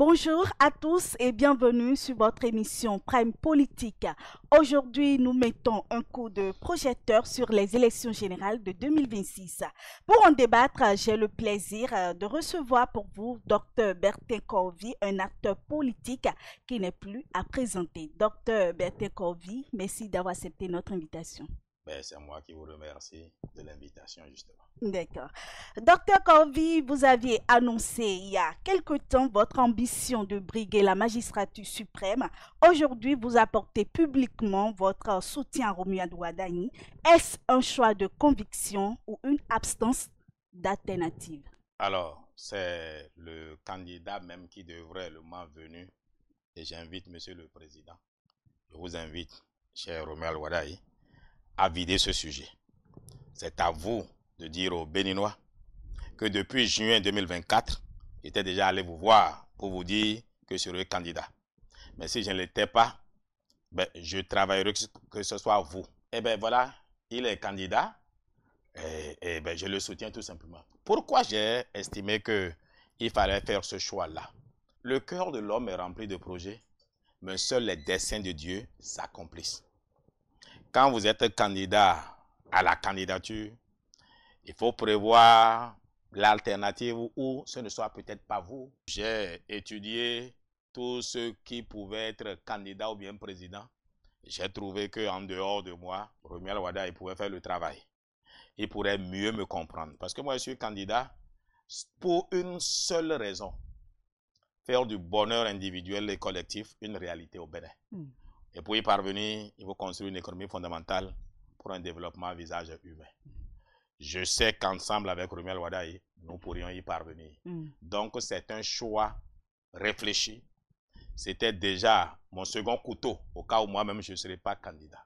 Bonjour à tous et bienvenue sur votre émission Prime Politique. Aujourd'hui, nous mettons un coup de projecteur sur les élections générales de 2026. Pour en débattre, j'ai le plaisir de recevoir pour vous Dr Bertin Corvi, un acteur politique qui n'est plus à présenter. Dr Bertin Corvi, merci d'avoir accepté notre invitation. C'est moi qui vous remercie de l'invitation, justement. D'accord. Docteur Corvi, vous aviez annoncé il y a quelque temps votre ambition de briguer la magistrature suprême. Aujourd'hui, vous apportez publiquement votre soutien à Romuald Wadani. Est-ce un choix de conviction ou une absence d'alternative? Alors, c'est le candidat même qui devrait le moment venu. Et j'invite Monsieur le Président, je vous invite, cher Romuald Wadani, à vider ce sujet. C'est à vous de dire aux Béninois que depuis juin 2024, j'étais déjà allé vous voir pour vous dire que je serai candidat. Mais si je ne l'étais pas, je travaillerai que ce soit vous. Et bien voilà, il est candidat et je le soutiens tout simplement. Pourquoi j'ai estimé qu'il fallait faire ce choix-là? Le cœur de l'homme est rempli de projets, mais seuls les desseins de Dieu s'accomplissent. Quand vous êtes candidat à la candidature, il faut prévoir l'alternative où ce ne soit peut-être pas vous. J'ai étudié tous ceux qui pouvaient être candidats ou bien présidents. J'ai trouvé qu'en dehors de moi, Romuald Wadani pouvait faire le travail. Il pourrait mieux me comprendre. Parce que moi, je suis candidat pour une seule raison. Faire du bonheur individuel et collectif une réalité au Bénin. Et pour y parvenir, il faut construire une économie fondamentale pour un développement à visage humain. Je sais qu'ensemble avec Romuald Wadani, nous pourrions y parvenir. Donc c'est un choix réfléchi. C'était déjà mon second couteau au cas où moi-même je ne serais pas candidat.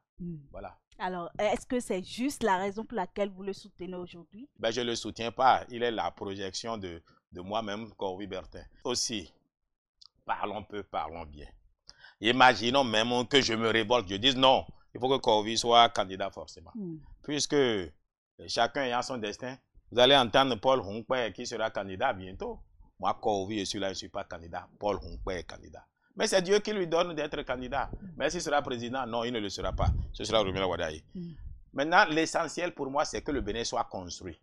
Voilà. Alors, est-ce que c'est juste la raison pour laquelle vous le soutenez aujourd'hui? Je ne le soutiens pas. Il est la projection de moi-même, Corvi Bertin. Aussi, parlons peu, parlons bien. Imaginons même que je me révolte. Je dis non, il faut que Corvi soit candidat forcément. Puisque chacun ayant son destin, vous allez entendre Paul Hunkwe qui sera candidat bientôt. Moi, Corvi, je suis là, je ne suis pas candidat. Paul Hunkwe est candidat. Mais c'est Dieu qui lui donne d'être candidat. Mais s'il sera président, non, il ne le sera pas. Ce sera Romuald Wadani. Maintenant, l'essentiel pour moi, c'est que le Bénin soit construit.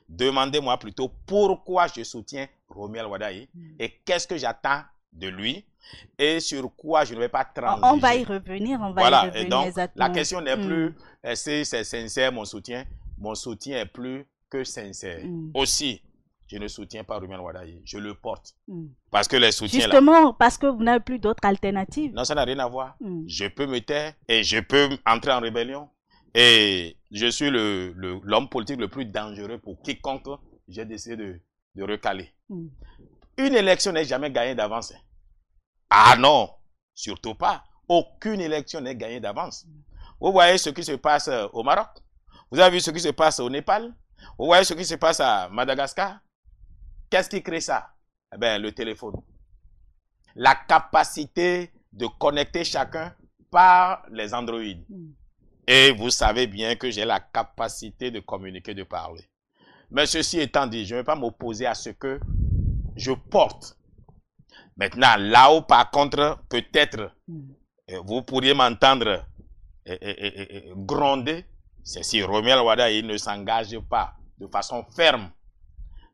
Demandez-moi plutôt pourquoi je soutiens Romuald Wadani et qu'est-ce que j'attends de lui et sur quoi je ne vais pas transiger. On va y revenir, Et donc, exactement. La question n'est plus si c'est sincère mon soutien est plus que sincère. Aussi, je ne soutiens pas Romuald Wadani, je le porte. Parce que les soutiens justement, parce que vous n'avez plus d'autres alternatives. Non, ça n'a rien à voir. Je peux me taire et je peux entrer en rébellion. Et je suis l'homme politique le plus dangereux pour quiconque j'ai décidé de recaler. Une élection n'est jamais gagnée d'avance. Ah non, surtout pas. Aucune élection n'est gagnée d'avance. Vous voyez ce qui se passe au Maroc. Vous avez vu ce qui se passe au Népal. Vous voyez ce qui se passe à Madagascar. Qu'est-ce qui crée ça? Eh bien, le téléphone. La capacité de connecter chacun par les Android. Et vous savez bien que j'ai la capacité de communiquer, de parler. Mais ceci étant dit, je ne vais pas m'opposer à ce que je porte. Maintenant, là où par contre, peut-être, vous pourriez m'entendre gronder, c'est si Romuald Wadani ne s'engage pas de façon ferme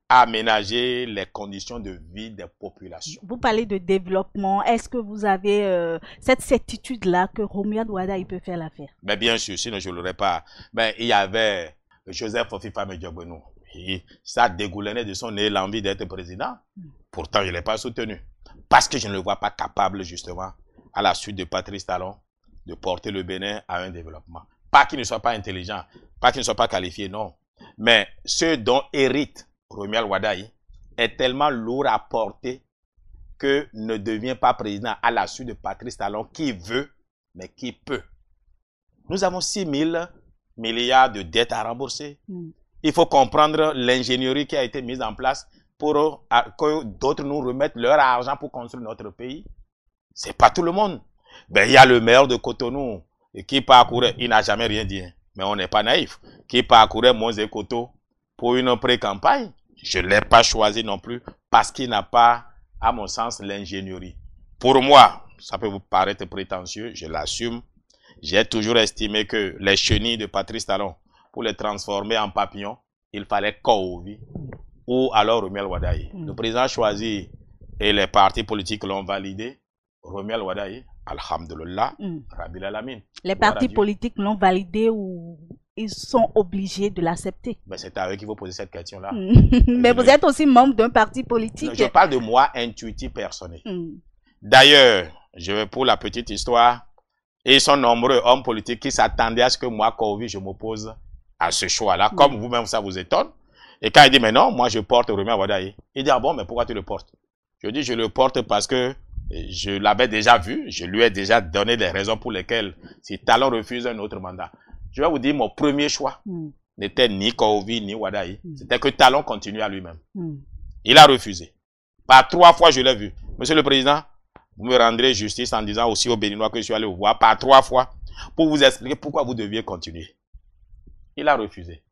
à aménager les conditions de vie des populations. Vous parlez de développement. Est-ce que vous avez cette certitude-là que Romuald Wadani peut faire l'affaire? Mais bien sûr, sinon je ne l'aurais pas. Mais il y avait Joseph Fifame Diogbenou. Ça dégoulonnait de son nez l'envie d'être président. Pourtant, je ne l'ai pas soutenu. Parce que je ne le vois pas capable, justement, à la suite de Patrice Talon, de porter le Bénin à un développement. Pas qu'il ne soit pas intelligent, pas qu'il ne soit pas qualifié, non. Mais ce dont hérite Romuald Wadani est tellement lourd à porter que ne devient pas président à la suite de Patrice Talon qui veut, mais qui peut. Nous avons 6 000 milliards de dettes à rembourser. Il faut comprendre l'ingénierie qui a été mise en place pour que d'autres nous remettent leur argent pour construire notre pays. Ce n'est pas tout le monde. Il y a le maire de Cotonou qui parcourait, il n'a jamais rien dit, mais on n'est pas naïf, qui parcourait Mons et Coteau pour une pré-campagne. Je ne l'ai pas choisi non plus parce qu'il n'a pas à mon sens, l'ingénierie. Pour moi, ça peut vous paraître prétentieux, je l'assume. J'ai toujours estimé que les chenilles de Patrice Talon, pour les transformer en papillons, il fallait Kohovi ou alors Romuald Wadaye. Le président a choisi et les partis politiques l'ont validé. Romuald Wadaye, alhamdulillah, Rabbil Alamin. Les partis politiques l'ont validé ou ils sont obligés de l'accepter? Ben, c'est à eux qu'il faut poser cette question-là. Mais vous êtes aussi membre d'un parti politique. Je parle de moi intuitif personnel. D'ailleurs, je vais pour la petite histoire, et ils sont nombreux hommes politiques qui s'attendaient à ce que moi, Kohovi, je m'oppose à ce choix-là. Comme vous-même, ça vous étonne. Et quand il dit, mais non, moi je porte Romuald Wadaye. Il dit, ah bon, mais pourquoi tu le portes? Je dis, je le porte parce que je l'avais déjà vu, je lui ai déjà donné les raisons pour lesquelles si Talon refuse un autre mandat. Je vais vous dire, mon premier choix n'était ni Kohovi ni Wadaye. C'était que Talon continue à lui-même. Il a refusé. Par 3 fois, je l'ai vu. Monsieur le Président, vous me rendrez justice en disant aussi aux Béninois que je suis allé vous voir par 3 fois pour vous expliquer pourquoi vous deviez continuer. Il a refusé.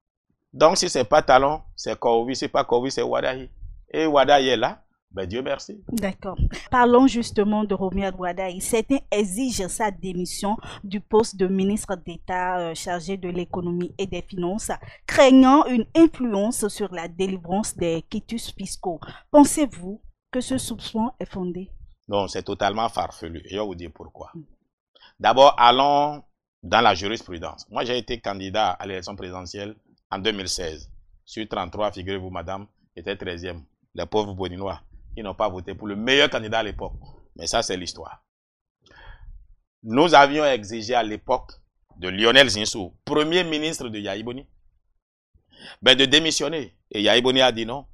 Donc, si ce n'est pas Talon, c'est Kohovi, si ce n'est pas Kohovi, c'est Wadaye. Et Wadaye est là. Ben Dieu merci. D'accord. Parlons justement de Romuald Wadaye. Certains exigent sa démission du poste de ministre d'État chargé de l'économie et des finances, craignant une influence sur la délivrance des quitus fiscaux. Pensez-vous que ce soupçon est fondé? Non, c'est totalement farfelu. Et je vais vous dire pourquoi. D'abord, allons dans la jurisprudence. Moi, j'ai été candidat à l'élection présidentielle en 2016. Sur 33, figurez-vous, madame, j'étais 13e. Les pauvres Béninois, ils n'ont pas voté pour le meilleur candidat à l'époque. Mais ça, c'est l'histoire. Nous avions exigé à l'époque de Lionel Zinsou, premier ministre de Yahya Boni, ben de démissionner. Et Yahya Boni a dit non,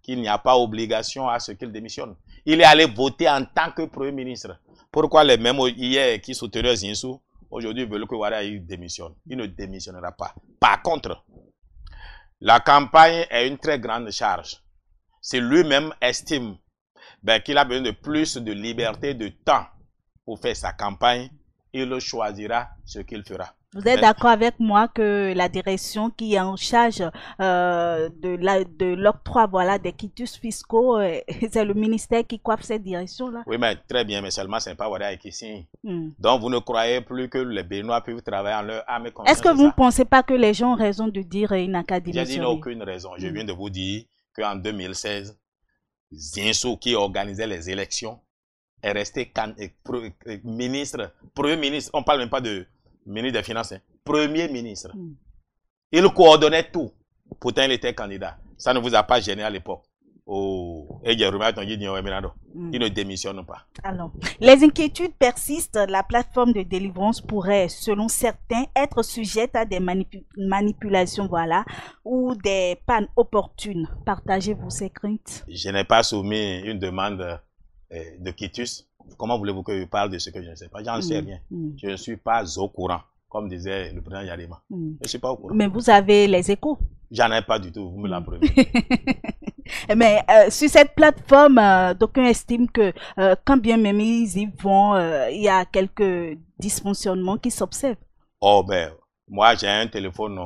qu'il n'y a pas obligation à ce qu'il démissionne. Il est allé voter en tant que premier ministre. Pourquoi les mêmes hier qui soutenaient Zinsou, aujourd'hui veulent que Wadaye démissionne? Il ne démissionnera pas. Par contre, la campagne est une très grande charge. Si lui-même estime qu'il a besoin de plus de liberté, de temps pour faire sa campagne, il choisira ce qu'il fera. Vous êtes d'accord avec moi que la direction qui est en charge de l'octroi des quitus fiscaux, c'est le ministère qui coiffe cette direction-là? Oui, mais très bien, mais seulement ce n'est pas Wadaye qui signe. Donc vous ne croyez plus que les Béninois peuvent travailler en leur âme et conscience? Est-ce que vous ne pensez pas que les gens ont raison de dire il n'a qu'à démissionner? J'ai dit aucune raison. Je viens de vous dire qu'en 2016, Zinsou, qui organisait les élections, est resté ministre, premier ministre. On ne parle même pas de ministre des Finances, hein, premier ministre. Il coordonnait tout. Pourtant, il était candidat. Ça ne vous a pas gêné à l'époque. Il ne démissionne pas. Alors, les inquiétudes persistent. La plateforme de délivrance pourrait, selon certains, être sujette à des manipulations, ou des pannes opportunes. Partagez-vous ces craintes? Je n'ai pas soumis une demande de quitus. Comment voulez-vous que je parle de ce que je ne sais pas? J'en sais rien. Je ne suis pas au courant, comme disait le président Yadema. Je ne suis pas au courant. Mais vous avez les échos? J'en ai pas du tout, vous me l'apprenez. Mais sur cette plateforme, d'aucuns estiment que quand bien même ils y vont, il y a quelques dysfonctionnements qui s'observent. Oh ben, moi j'ai un téléphone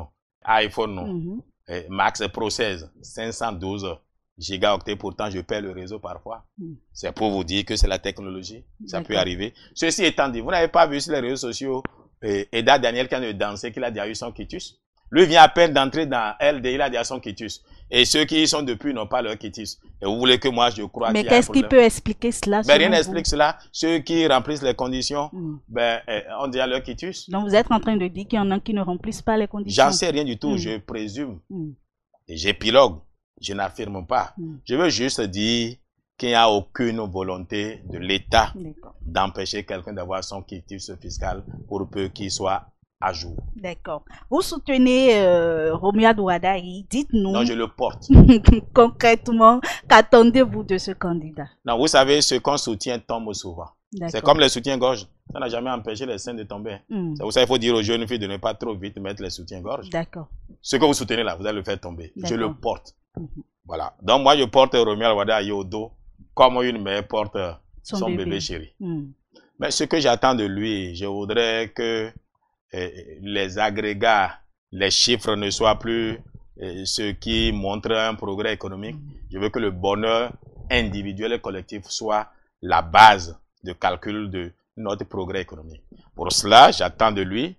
iPhone Max Pro 16, 512 gigaoctets, pourtant je perds le réseau parfois. C'est pour vous dire que c'est la technologie, ça peut arriver. Ceci étant dit, vous n'avez pas vu sur les réseaux sociaux Eda Daniel qui a de danser, qu'il a déjà eu son quitus? Lui vient à peine d'entrer dans LD, il a déjà son quitus. Et ceux qui y sont depuis n'ont pas leur quitus. Et vous voulez que moi je crois qu'il y a un problème? Mais qu'est-ce qui peut expliquer cela? Rien n'explique cela. Ceux qui remplissent les conditions, ont déjà leur quitus. Donc vous êtes en train de dire qu'il y en a qui ne remplissent pas les conditions? J'en sais rien du tout, je présume. Et j'épilogue, je n'affirme pas. Je veux juste dire qu'il n'y a aucune volonté de l'État d'empêcher quelqu'un d'avoir son quitus fiscal pour peu qu'il soit à jour. D'accord. Vous soutenez Romuald Wadaye, dites-nous. Non, je le porte. Concrètement, qu'attendez-vous de ce candidat? Non, vous savez, ce qu'on soutient tombe souvent. C'est comme les soutiens-gorge. Ça n'a jamais empêché les seins de tomber. C'est pour ça qu'il faut dire aux jeunes filles de ne pas trop vite mettre les soutiens-gorge. D'accord. Ce que vous soutenez là, vous allez le faire tomber. Je le porte. Voilà. Donc moi, je porte Romuald Wadaye au dos comme une mère porte son bébé chéri. Mais ce que j'attends de lui, je voudrais que les agrégats, les chiffres ne soient plus ce qui montre un progrès économique. Je veux que le bonheur individuel et collectif soit la base de calcul de notre progrès économique. Pour cela, j'attends de lui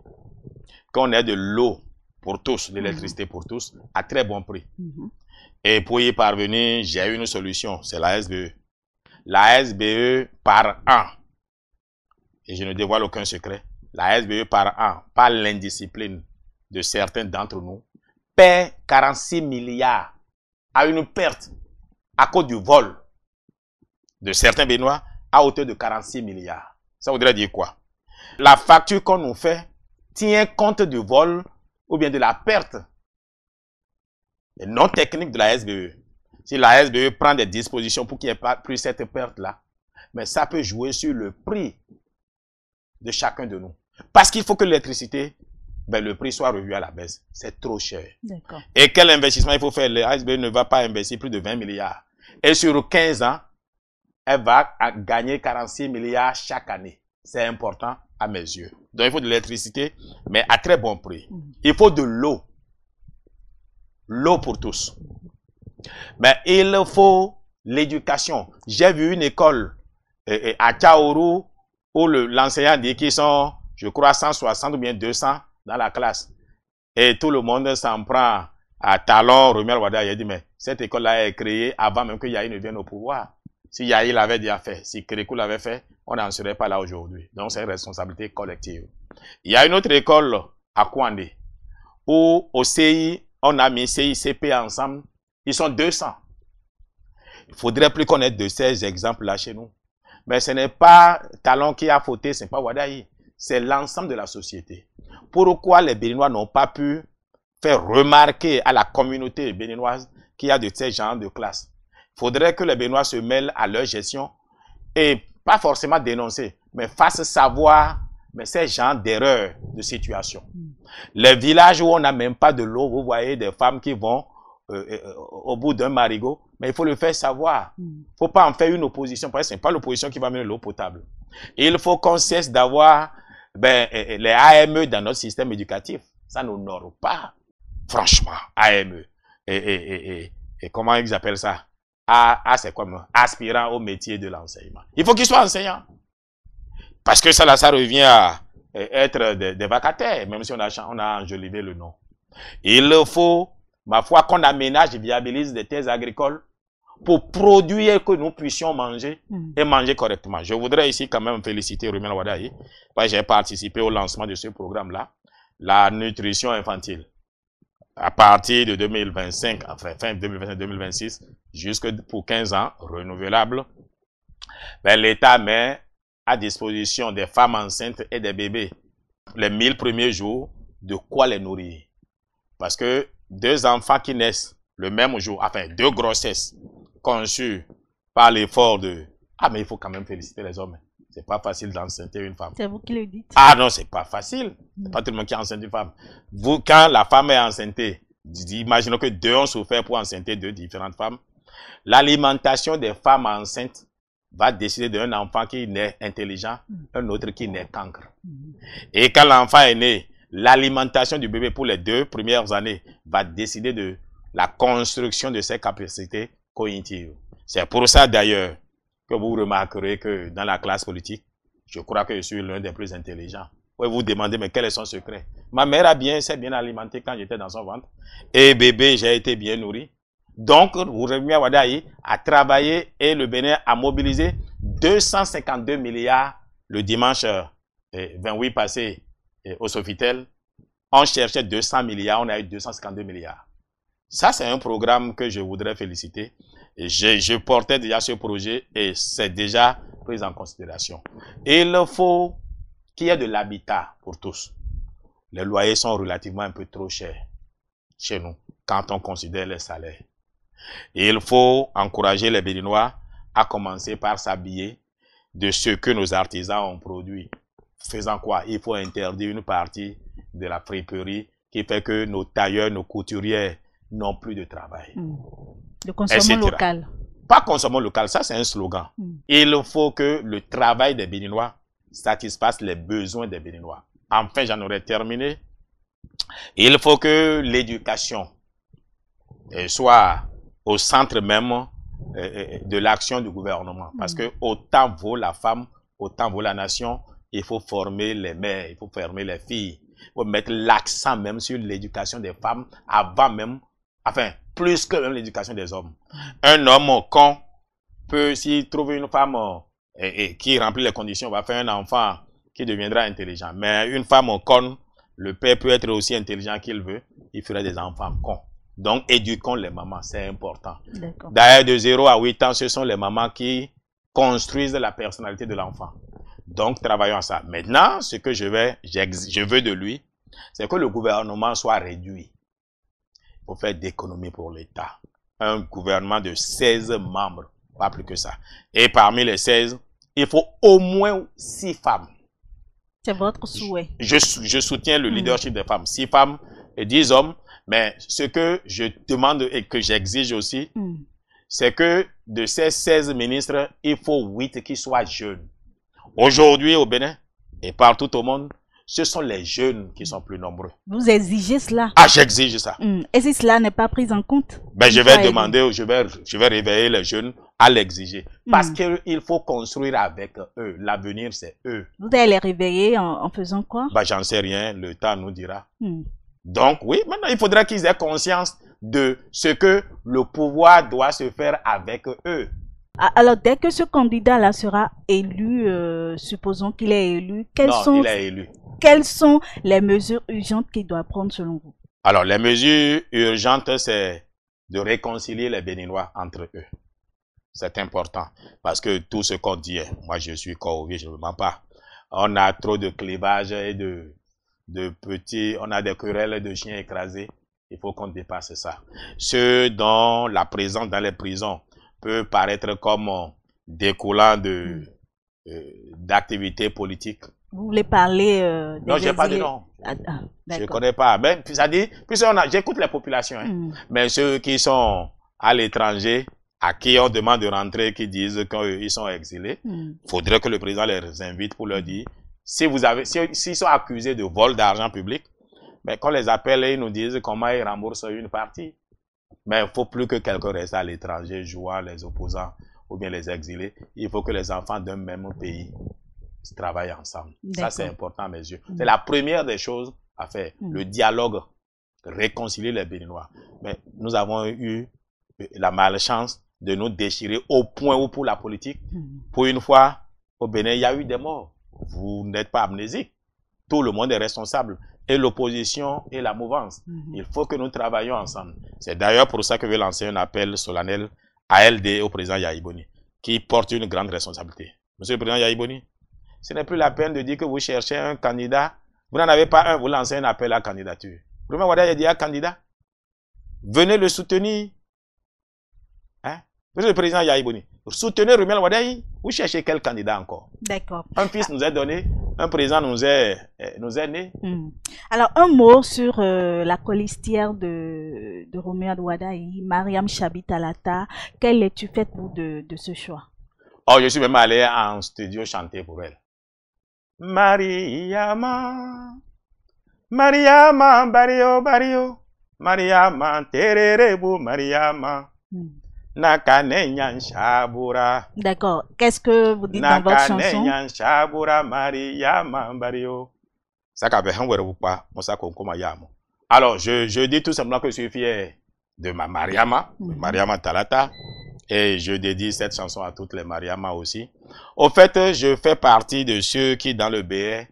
qu'on ait de l'eau pour tous, l'électricité pour tous, à très bon prix. Et pour y parvenir, j'ai une solution, c'est la SBE. La SBE par an, et je ne dévoile aucun secret, la SBE par an, par l'indiscipline de certains d'entre nous, paie 46 milliards à une perte à cause du vol de certains Béninois à hauteur de 46 milliards. Ça voudrait dire quoi? La facture qu'on nous fait tient compte du vol ou bien de la perte non technique de la SBE. Si la SBE prend des dispositions pour qu'il n'y ait pas plus cette perte-là, mais ça peut jouer sur le prix de chacun de nous. Parce qu'il faut que l'électricité, le prix soit revu à la baisse. C'est trop cher. Et quel investissement il faut faire? La SBE ne va pas investir plus de 20 milliards. Et sur 15 ans, elle va gagner 46 milliards chaque année. C'est important à mes yeux. Donc il faut de l'électricité, mais à très bon prix. Il faut de l'eau. L'eau pour tous. Mais il faut l'éducation. J'ai vu une école à Tchaourou où l'enseignant dit qu'ils sont, je crois, 160 ou bien 200 dans la classe. Et tout le monde s'en prend à Talon, Romuald Wada. Il a dit, mais cette école-là est créée avant même que Yahi ne vienne au pouvoir. Si Yahi l'avait déjà fait, si Kérékou l'avait fait, on n'en serait pas là aujourd'hui. Donc c'est une responsabilité collective. Il y a une autre école à Kouandé où au CI, on a mis CICP ensemble. Ils sont 200. Il faudrait plus qu'on ait de ces exemples-là chez nous. Mais ce n'est pas Talon qui a fauté, ce n'est pas Wadaï. C'est l'ensemble de la société. Pourquoi les Béninois n'ont pas pu faire remarquer à la communauté béninoise qu'il y a de ces genres de classes? Il faudrait que les Béninois se mêlent à leur gestion et pas forcément dénoncer, mais fassent savoir ces genres d'erreurs de situation. Les villages où on n'a même pas de l'eau, vous voyez des femmes qui vont au bout d'un marigot, mais il faut le faire savoir. Il ne faut pas en faire une opposition, parce que ce n'est pas l'opposition qui va mener l'eau potable. Et il faut qu'on cesse d'avoir les AME dans notre système éducatif. Ça n'honore pas. Franchement, AME. Et comment ils appellent ça? C'est comme aspirant au métier de l'enseignement. Il faut qu'ils soient enseignants. Parce que ça revient à être des vacataires, même si on a enjolivé le nom. Il faut, ma foi, qu'on aménage et viabilise des terres agricoles pour produire que nous puissions manger et manger correctement. Je voudrais ici quand même féliciter Romuald Wadaï, parce que j'ai participé au lancement de ce programme-là, la nutrition infantile. À partir de 2025, enfin fin 2025-2026, jusque pour 15 ans, renouvelable, l'État met à disposition des femmes enceintes et des bébés les 1000 premiers jours de quoi les nourrir. Parce que 2 enfants qui naissent le même jour, enfin 2 grossesses conçues par l'effort de... Ah, mais il faut quand même féliciter les hommes. C'est pas facile d'enceinte une femme. C'est vous qui le dites. Ah non, c'est pas facile. C'est pas tout le monde qui enceinte une femme. Vous, quand la femme est enceinte, imaginons que 2 ont souffert pour enceinte 2 différentes femmes. L'alimentation des femmes enceintes va décider d'un enfant qui naît intelligent, un autre qui naît cancre. Et quand l'enfant est né, l'alimentation du bébé pour les 2 premières années va décider de la construction de ses capacités cognitives. C'est pour ça d'ailleurs que vous remarquerez que dans la classe politique, je crois que je suis l'un des plus intelligents. Vous vous demandez, mais quel est son secret? Ma mère s'est bien alimentée quand j'étais dans son ventre. Et bébé, j'ai été bien nourri. Donc, Romuald Wadaï a travaillé et le Bénin a mobilisé 252 milliards le dimanche 28 passé au Sofitel. On cherchait 200 milliards, on a eu 252 milliards. Ça, c'est un programme que je voudrais féliciter. Et je portais déjà ce projet et c'est déjà pris en considération. Et il faut qu'il y ait de l'habitat pour tous. Les loyers sont relativement un peu trop chers chez nous quand on considère les salaires. Et il faut encourager les Béninois à commencer par s'habiller de ce que nos artisans ont produit. Faisant quoi? Il faut interdire une partie de la friperie qui fait que nos tailleurs, nos couturières n'ont plus de travail. Le consommation local. Pas consommation local, ça c'est un slogan. Il faut que le travail des Béninois satisfasse les besoins des Béninois. Enfin, j'en aurais terminé. Il faut que l'éducation soit au centre même de l'action du gouvernement. Parce que autant vaut la femme, autant vaut la nation. Il faut former les mères, il faut former les filles. Il faut mettre l'accent même sur l'éducation des femmes avant même, enfin, plus que même l'éducation des hommes. Un homme con peut, s'il trouve une femme qui remplit les conditions, va faire un enfant qui deviendra intelligent. Mais une femme conne, le père peut être aussi intelligent qu'il veut, il fera des enfants cons. Donc, éduquons les mamans, c'est important. D'ailleurs, de 0 à 8 ans, ce sont les mamans qui construisent la personnalité de l'enfant. Donc, travaillons à ça. Maintenant, ce que je veux de lui, c'est que le gouvernement soit réduit. Il faut faire d'économies pour l'État. Un gouvernement de 16 membres, pas plus que ça. Et parmi les 16, il faut au moins 6 femmes. C'est votre souhait. Je soutiens le leadership des femmes. 6 femmes et 10 hommes. Mais ce que je demande et que j'exige aussi, c'est que de ces 16 ministres, il faut 8 qui soient jeunes. Aujourd'hui, au Bénin et partout au monde, ce sont les jeunes qui sont plus nombreux. Vous exigez cela? Ah, j'exige ça. Et si cela n'est pas pris en compte? Ben, je vais demander, je vais réveiller les jeunes à l'exiger. Parce qu'il faut construire avec eux. L'avenir, c'est eux. Vous allez les réveiller en faisant quoi? Ben, j'en sais rien. Le temps nous dira. Donc, oui, maintenant, il faudra qu'ils aient conscience de ce que le pouvoir doit se faire avec eux. Alors, dès que ce candidat-là sera élu, supposons qu'il est élu, il est élu. Quelles sont les mesures urgentes qu'il doit prendre selon vous? Alors, les mesures urgentes, c'est de réconcilier les Béninois entre eux. C'est important. Parce que tout ce qu'on dit, moi je suis corrovier, je ne mens pas. On a trop de clivage et de petits, on a des querelles de chiens écrasés. Il faut qu'on dépasse ça. Ceux dont la présence dans les prisons peut paraître comme découlant d'activités politiques. Vous voulez parler non, j'ai pas de nom. Je ne connais pas. Mais ça dit, j'écoute les populations. Mais ceux qui sont à l'étranger, à qui on demande de rentrer, qui disent qu'ils sont exilés, il faudrait que le président les invite pour leur dire, s'ils sont accusés de vol d'argent public, mais qu'on les appelle et ils nous disent comment ils remboursent une partie. Mais il ne faut plus que quelqu'un reste à l'étranger jouant les opposants ou bien les exilés. Il faut que les enfants d'un même pays travaillent ensemble. Ça, c'est important à mes yeux. C'est la première des choses à faire. Le dialogue, réconcilier les Béninois. Mais nous avons eu la malchance de nous déchirer au point où pour la politique, pour une fois, au Bénin, il y a eu des morts. Vous n'êtes pas amnésique. Tout le monde est responsable. Et l'opposition et la mouvance. Il faut que nous travaillions ensemble. C'est d'ailleurs pour ça que je vais lancer un appel solennel à LD et au président Yahya Boni, qui porte une grande responsabilité. Monsieur le président Yahya Boni, ce n'est plus la peine de dire que vous cherchez un candidat. Vous n'en avez pas un, vous lancez un appel à candidature. Premier Wada a dit à candidat. Venez le soutenir. Hein? Monsieur le président Yahya Boni, soutenez Rumel Wadaï, vous cherchez quel candidat encore? D'accord. Un fils nous est donné, un président nous est né. Alors, un mot sur la colistière de Rumel Wadaï, Mariam Chabi Talata. Quelle lecture faites-vous de ce choix? Oh, je suis même allé en studio chanter pour elle. Mariama, Mariama, Bario, Bario, Mariama, Tererebu, Mariama. D'accord. Qu'est-ce que vous dites dans votre chanson? Alors, je dis tout simplement que je suis fier de ma Mariama, Mariama Talata, et je dédie cette chanson à toutes les Mariama aussi. Au fait, je fais partie de ceux qui, dans le BR,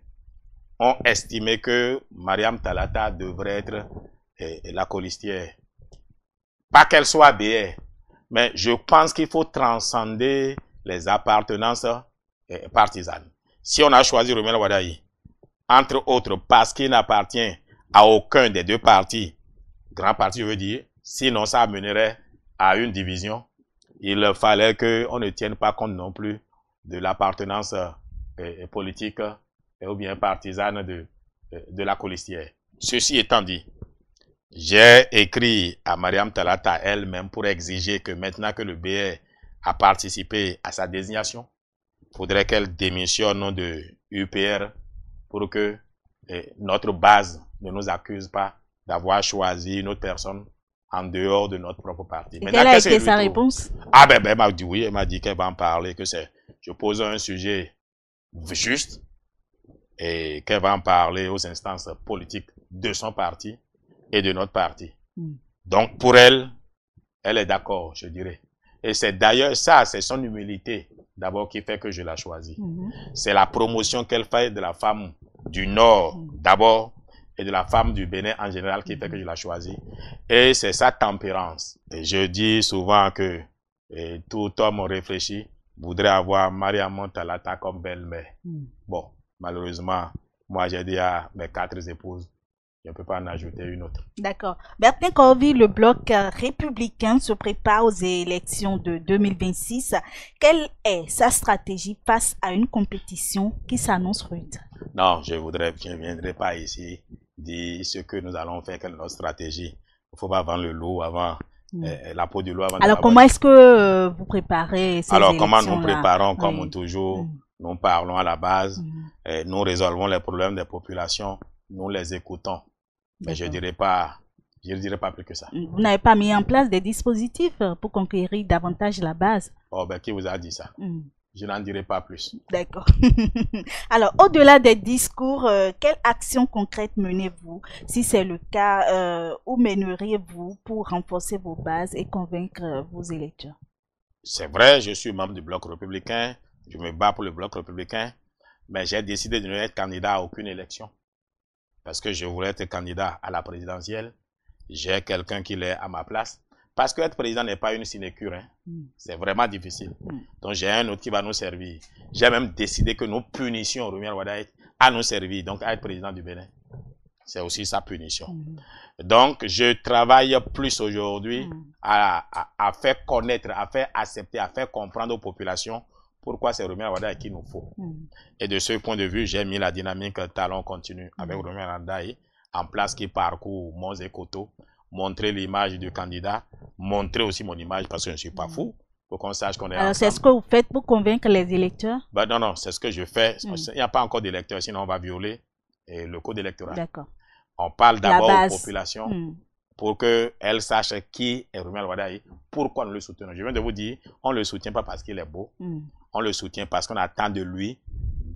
ont estimé que Mariam Talata devrait être la colistière. Pas qu'elle soit BR, mais je pense qu'il faut transcender les appartenances partisanes. Si on a choisi Rumel Wadaï, entre autres parce qu'il n'appartient à aucun des deux partis, grand parti je veux dire, sinon ça amènerait à une division, il fallait qu'on ne tienne pas compte non plus de l'appartenance politique ou bien partisane de la colistière. Ceci étant dit, j'ai écrit à Mariam Talata elle-même pour exiger que maintenant que le BR a participé à sa désignation, il faudrait qu'elle démissionne de UPR pour que notre base ne nous accuse pas d'avoir choisi une autre personne en dehors de notre propre parti. Et quelle a été sa réponse? Ah ben, elle m'a dit oui, elle m'a dit qu'elle va en parler, que je pose un sujet juste et qu'elle va en parler aux instances politiques de son parti et de notre parti. Donc pour elle, elle est d'accord, je dirais. Et c'est d'ailleurs ça, c'est son humilité d'abord qui fait que je l'ai choisie. C'est la promotion qu'elle fait de la femme du Nord d'abord et de la femme du Bénin en général qui fait que je l'ai choisie. Et c'est sa tempérance. Et je dis souvent que tout homme réfléchi voudrait avoir Mariam Talata comme belle-mère. Bon, malheureusement, moi j'ai dit à mes 4 épouses, je ne peux pas en ajouter une autre. D'accord. Bertin Corville, le bloc républicain se prépare aux élections de 2026. Quelle est sa stratégie face à une compétition qui s'annonce rude? Non, je ne viendrai pas ici dire ce que nous allons faire, quelle est notre stratégie. Il ne faut pas vendre le loup avant la peau du loup. Alors, comment est-ce que vous préparez ces élections-là? Alors, comment nous préparons? Comme toujours, nous parlons à la base, nous résolvons les problèmes des populations, nous les écoutons. Mais je ne dirais pas plus que ça. Vous n'avez pas mis en place des dispositifs pour conquérir davantage la base? Oh, ben, qui vous a dit ça? Je n'en dirai pas plus. D'accord. Alors, au-delà des discours, quelles actions concrètes menez-vous? Si c'est le cas, où mèneriez-vous pour renforcer vos bases et convaincre vos électeurs? C'est vrai, je suis membre du Bloc républicain, je me bats pour le Bloc républicain, mais j'ai décidé de ne être candidat à aucune élection. Parce que je voulais être candidat à la présidentielle. J'ai quelqu'un qui l'est à ma place. Parce que être président n'est pas une sinécure. C'est vraiment difficile. Donc j'ai un autre qui va nous servir. J'ai même décidé que nous punissions Romuald Wadaye à nous servir, donc à être président du Bénin. C'est aussi sa punition. Donc je travaille plus aujourd'hui à faire connaître, à faire accepter, à faire comprendre aux populations pourquoi c'est Romuald Wadaye qu'il nous faut. Et de ce point de vue, j'ai mis la dynamique talon continu avec Romuald Wadaye en place qui parcourt Mons et Coteaux, montrer l'image du candidat, montrer aussi mon image parce que je ne suis pas fou, pour qu'on sache qu'on est ensemble. Alors c'est ce que vous faites pour convaincre les électeurs? Ben non, c'est ce que je fais. Il n'y a pas encore d'électeurs, sinon on va violer le code électoral. D'accord. On parle d'abord aux populations pour qu'elles sachent qui est Romuald Wadaye, pourquoi nous le soutenons. Je viens de vous dire, on ne le soutient pas parce qu'il est beau, on le soutient parce qu'on attend de lui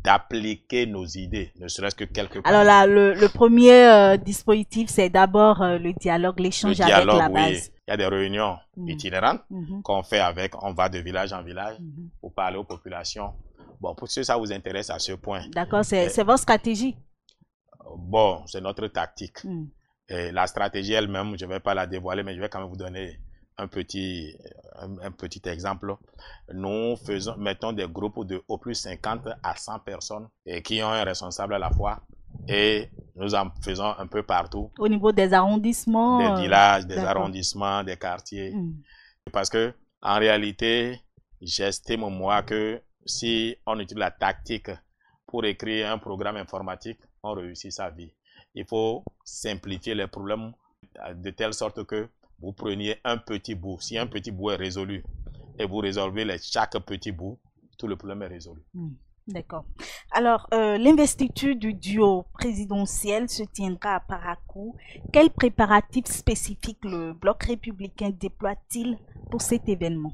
d'appliquer nos idées, ne serait-ce que quelque part. Alors là, le premier dispositif, c'est d'abord le dialogue, l'échange avec la base. Il y a des réunions itinérantes qu'on fait on va de village en village pour parler aux populations. Bon, pour que ça vous intéresse à ce point. D'accord, c'est votre stratégie? Bon, c'est notre tactique. Et la stratégie elle-même, je ne vais pas la dévoiler, mais je vais quand même vous donner un petit exemple. Nous mettons des groupes de au plus 50 à 100 personnes et qui ont un responsable à la fois. Et nous en faisons un peu partout. Au niveau des arrondissements? Des villages, des arrondissements, des quartiers. Parce que, en réalité, j'estime moi que si on utilise la tactique pour écrire un programme informatique, on réussit sa vie. Il faut simplifier les problèmes de telle sorte que vous preniez un petit bout. Si un petit bout est résolu et vous résolvez chaque petit bout, tout le problème est résolu. D'accord. Alors, l'investiture du duo présidentiel se tiendra à Parakou. Quels préparatifs spécifiques le Bloc républicain déploie-t-il pour cet événement?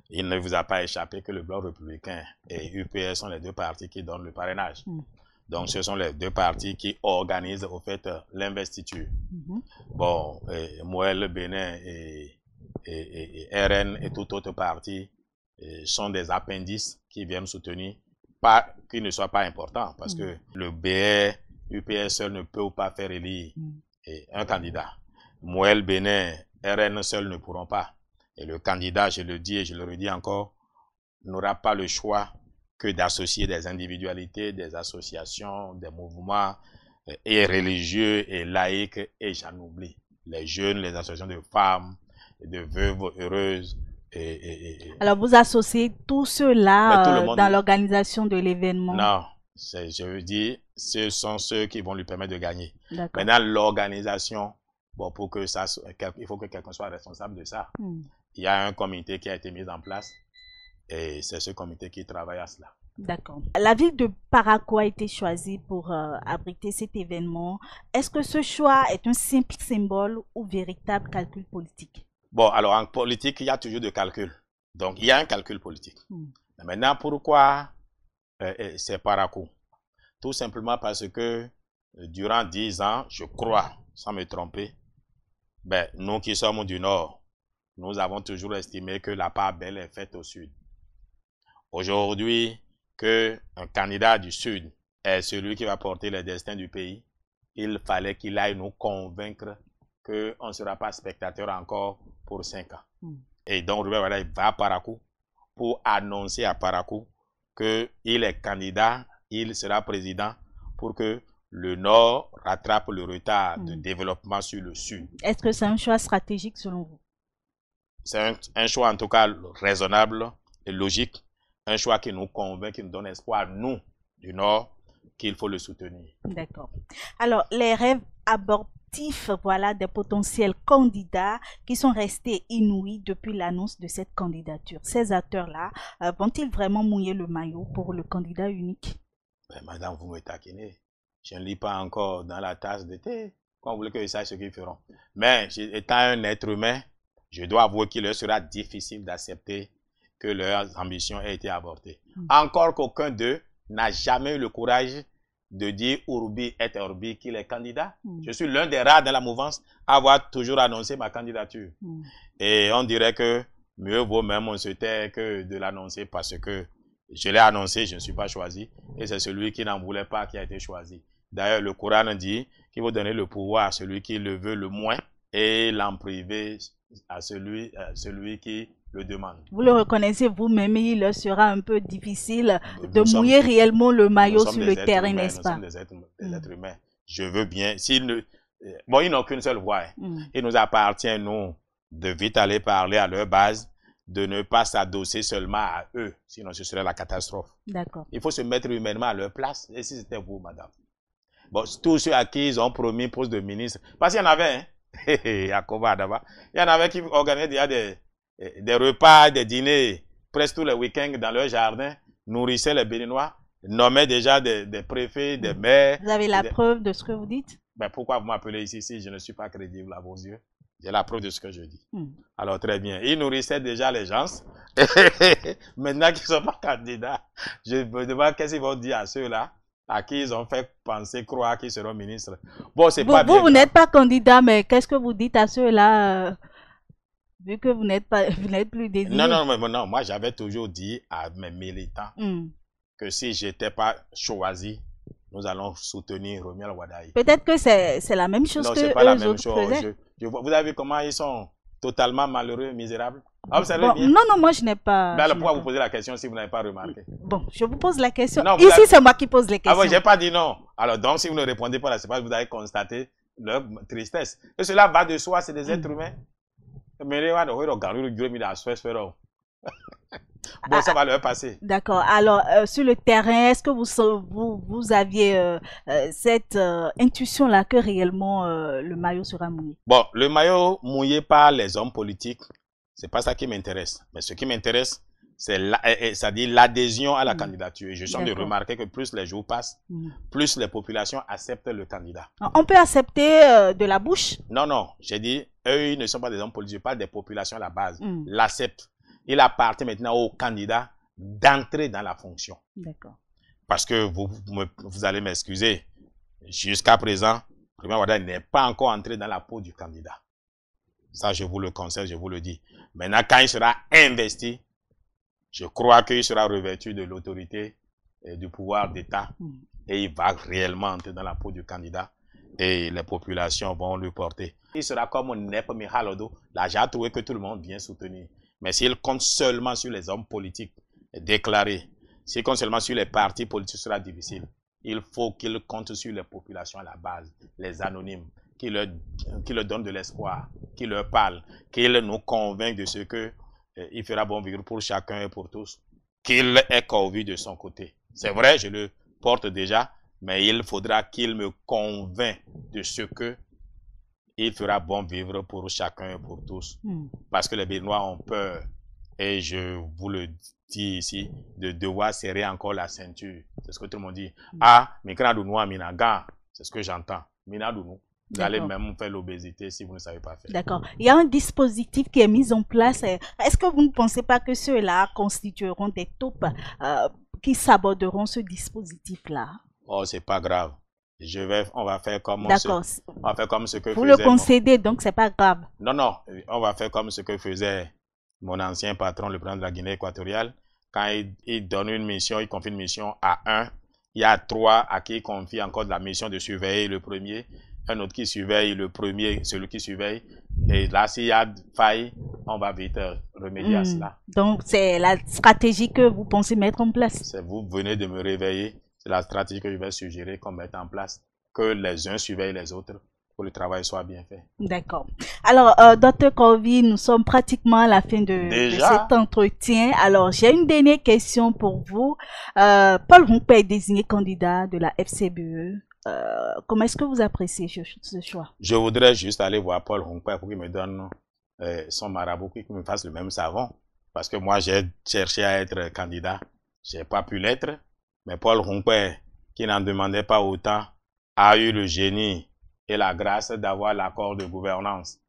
Il ne vous a pas échappé que le Bloc républicain et UPS sont les deux partis qui donnent le parrainage. Donc, ce sont les deux partis qui organisent au fait l'investiture. Bon, Moël, Bénin et RN et tout autre parti sont des appendices qui viennent soutenir, qui ne soient pas importants, parce que le BR, UPS seul ne peut pas faire élire un candidat. Moël, Bénin, RN seul ne pourront pas. Et le candidat, je le dis et je le redis encore, n'aura pas le choix que d'associer des individualités, des associations, des mouvements et religieux et laïcs, et j'en oublie. Les jeunes, les associations de femmes, de veuves heureuses. Alors vous associez tout cela dans l'organisation de l'événement? Non, je veux dire, ce sont ceux qui vont lui permettre de gagner. Maintenant, l'organisation, bon, pour que ça, il faut que quelqu'un soit responsable de ça. Il y a un comité qui a été mis en place et c'est ce comité qui travaille à cela. D'accord. La ville de Parakou a été choisie pour abriter cet événement. Est-ce que ce choix est un simple symbole ou véritable calcul politique? Bon, alors en politique, il y a toujours de calcul. Donc, il y a un calcul politique. Maintenant, pourquoi c'est Parakou? Tout simplement parce que durant 10 ans, je crois, sans me tromper, ben, nous qui sommes du Nord, nous avons toujours estimé que la part belle est faite au Sud. Aujourd'hui, qu'un candidat du Sud est celui qui va porter le destin du pays, il fallait qu'il aille nous convaincre qu'on ne sera pas spectateur encore pour 5 ans. Et donc, Robert Wada va à Parakou pour annoncer à Parakou qu'il est candidat, il sera président pour que le Nord rattrape le retard de développement sur le Sud. Est-ce que c'est un choix stratégique selon vous? C'est un choix en tout cas raisonnable et logique, un choix qui nous convainc, qui nous donne espoir, nous, du Nord, qu'il faut le soutenir. D'accord. Alors, les rêves abortifs, voilà, des potentiels candidats qui sont restés inouïs depuis l'annonce de cette candidature. Ces acteurs-là, vont-ils vraiment mouiller le maillot pour le candidat unique? Ben, madame, vous me taquinez. Je ne lis pas encore dans la tasse de thé. Quand vous voulez que je sache ce qu'ils feront. Mais, étant un être humain, je dois avouer qu'il leur sera difficile d'accepter que leurs ambitions aient été avortées. Encore qu'aucun d'eux n'a jamais eu le courage de dire Urbi et Orbi qu'il est candidat. Je suis l'un des rares dans la mouvance à avoir toujours annoncé ma candidature. Et on dirait que mieux vaut même on se tait que de l'annoncer parce que je l'ai annoncé, je ne suis pas choisi. Et c'est celui qui n'en voulait pas qui a été choisi. D'ailleurs, le Coran dit qu'il faut donner le pouvoir à celui qui le veut le moins et l'en priver à celui qui le demande. Vous le reconnaissez vous-même, il leur sera un peu difficile de mouiller réellement le maillot sur le terrain, n'est-ce pas? Nous sommes des êtres humains. Je veux bien. Bon, ils n'ont qu'une seule voix. Il nous appartient, nous, de vite aller parler à leur base, de ne pas s'adosser seulement à eux, sinon ce serait la catastrophe. D'accord. Il faut se mettre humainement à leur place. Et si c'était vous, madame? Bon, tous ceux à qui ils ont promis poste de ministre, parce qu'il y en avait, hein? Il y en avait qui organisaient déjà des repas, des dîners, presque tous les week-ends dans leur jardin, nourrissaient les Béninois, nommaient déjà des préfets, des maires. Vous avez la preuve de ce que vous dites? Ben, pourquoi vous m'appelez ici si je ne suis pas crédible à vos yeux? J'ai la preuve de ce que je dis. Alors, très bien. Ils nourrissaient déjà les gens. Maintenant qu'ils ne sont pas candidats, je me demande qu'est-ce qu'ils vont dire à ceux-là, à qui ils ont fait penser, croire qu'ils seront ministres. Bon, c'est pas bien. Vous n'êtes pas candidat, mais qu'est-ce que vous dites à ceux-là, vu que vous n'êtes plus désiré? Non, moi j'avais toujours dit à mes militants que si je n'étais pas choisi, nous allons soutenir Romuald Wadaï. Peut-être que c'est la même chose que c'est pas la même chose. Vous avez vu comment ils sont totalement malheureux, misérables? Observez bien. Non, moi je n'ai pas. Mais alors pourquoi vous posez la question si vous n'avez pas remarqué? Bon, je vous pose la question. Non, ici, c'est moi qui pose les questions. Ah oui, je n'ai pas dit non. Alors donc, si vous ne répondez pas, c'est parce que vous avez constaté leur tristesse. Et cela va de soi, c'est des êtres humains. Bon, ça va leur passer. D'accord. Alors, sur le terrain, est-ce que vous aviez cette intuition-là que réellement le maillot sera mouillé? Bon, le maillot mouillé par les hommes politiques, c'est pas ça qui m'intéresse. Mais ce qui m'intéresse, c'est l'adhésion à la candidature. Et je sens de remarquer que plus les jours passent, plus les populations acceptent le candidat. On peut accepter de la bouche? Non, j'ai dit, eux, ils ne sont pas des hommes politiques, je parle des populations à la base. L'acceptent. Il appartient maintenant au candidat d'entrer dans la fonction. D'accord. Parce que vous allez m'excuser, jusqu'à présent, Romuald Wadaï n'est pas encore entré dans la peau du candidat. Ça, je vous le conseille, je vous le dis. Maintenant, quand il sera investi, je crois qu'il sera revêtu de l'autorité et du pouvoir d'État et il va réellement entrer dans la peau du candidat et les populations vont le porter. Il sera comme Nep Mihalodo, là j'ai trouvé que tout le monde vient soutenir. Mais s'il compte seulement sur les hommes politiques déclarés, s'il compte seulement sur les partis politiques, ce sera difficile. Il faut qu'il compte sur les populations à la base, les anonymes, qui leur donnent de l'espoir, qui leur parlent, qu'il nous convainc de ce qu'il fera bon vivre pour chacun et pour tous, qu'il est corvu de son côté. C'est vrai, je le porte déjà, mais il faudra qu'il me convainc de ce qu'il fera bon vivre pour chacun et pour tous. Parce que les Béninois ont peur. Et je vous le dit ici, de devoir serrer encore la ceinture. C'est ce que tout le monde dit. Ah, mais quand on a minaga, c'est ce que j'entends. Minadounou. Vous allez même faire l'obésité si vous ne savez pas faire. D'accord. Il y a un dispositif qui est mis en place. Est-ce que vous ne pensez pas que ceux-là constitueront des taupes qui saborderont ce dispositif-là? Oh, c'est pas grave. On va faire comme on va faire comme ce que vous le concédez, donc c'est pas grave. Non, non. On va faire comme ce que faisait mon ancien patron, le président de la Guinée équatoriale. Quand il donne une mission, il confie une mission à un. Il y a 3 à qui il confie encore de la mission de surveiller le premier. Un autre qui surveille le premier, celui qui surveille. Et là, s'il y a faille, on va vite remédier à cela. Donc, c'est la stratégie que vous pensez mettre en place. Vous venez de me réveiller. C'est la stratégie que je vais suggérer qu'on mette en place. Que les uns surveillent les autres pour que le travail soit bien fait. D'accord. Alors, Dr Corvie, nous sommes pratiquement à la fin de cet entretien. Alors, j'ai une dernière question pour vous. Paul Rumpé est désigné candidat de la FCBE. Comment est-ce que vous appréciez ce choix? Je voudrais juste aller voir Paul Rumpé pour qu'il me donne son marabout, qu'il me fasse le même savon. Parce que moi, j'ai cherché à être candidat. Je n'ai pas pu l'être. Mais Paul Rumpé, qui n'en demandait pas autant, a eu le génie et la grâce d'avoir l'accord de gouvernance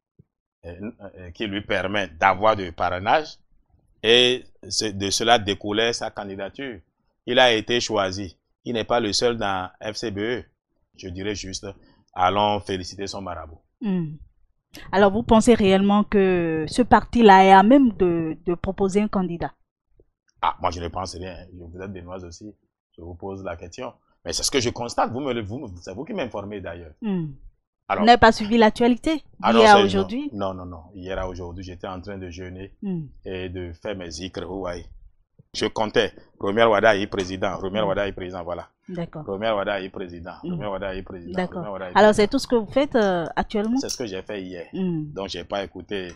qui lui permet d'avoir du parrainage. Et de cela découlait sa candidature. Il a été choisi. Il n'est pas le seul dans FCBE. Je dirais juste, allons féliciter son marabout. Alors, vous pensez réellement que ce parti-là est à même de proposer un candidat? Ah, moi, je ne pense rien. Vous êtes des noises aussi. Je vous pose la question. Mais c'est ce que je constate. C'est vous qui m'informez d'ailleurs. Alors, vous n'avez pas suivi l'actualité d'hier à aujourd'hui? Non. Hier à aujourd'hui, j'étais en train de jeûner et de faire mes zikrs. Je comptais. Romuald Wadaï président. Romuald Wadaï président, voilà. D'accord. Romuald Wadaï président. Romuald Wadaï président. D'accord. Alors, c'est tout ce que vous faites actuellement? C'est ce que j'ai fait hier. Donc, je n'ai pas écouté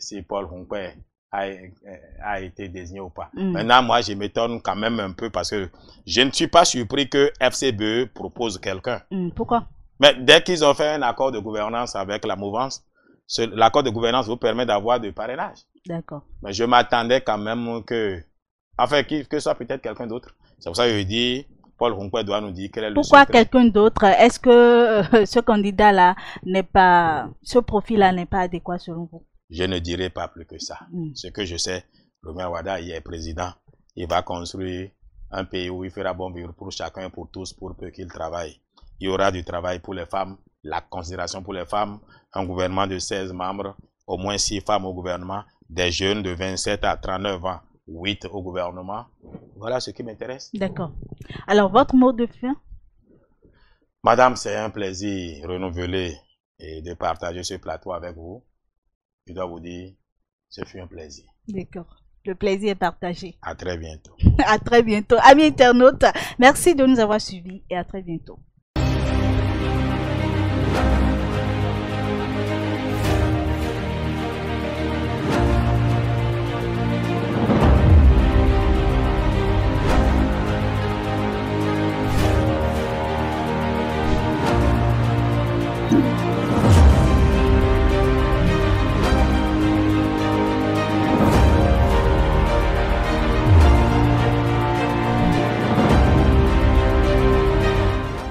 si Paul Rumpé a été désigné ou pas. Maintenant, moi, je m'étonne quand même un peu parce que je ne suis pas surpris que FCBE propose quelqu'un. Pourquoi? Mais dès qu'ils ont fait un accord de gouvernance avec la mouvance, l'accord de gouvernance vous permet d'avoir du parrainage. D'accord. Mais je m'attendais quand même que ce soit peut-être quelqu'un d'autre. C'est pour ça que je dis, Paul Rumpé doit nous dire quel est le Pourquoi quelqu'un d'autre? Est-ce que ce candidat-là ce profil-là n'est pas adéquat selon vous? Je ne dirai pas plus que ça. Ce que je sais, Romuald Wadaï est président. Il va construire un pays où il fera bon vivre pour chacun et pour tous, pour peu qu'il travaille. Il y aura du travail pour les femmes, la considération pour les femmes, un gouvernement de 16 membres, au moins 6 femmes au gouvernement, des jeunes de 27 à 39 ans, 8 au gouvernement. Voilà ce qui m'intéresse. D'accord. Alors, votre mot de fin? Madame, c'est un plaisir renouvelé et de partager ce plateau avec vous. Je dois vous dire, ce fut un plaisir. D'accord. Le plaisir est partagé. À très bientôt. À très bientôt. Amis internautes, merci de nous avoir suivis et à très bientôt.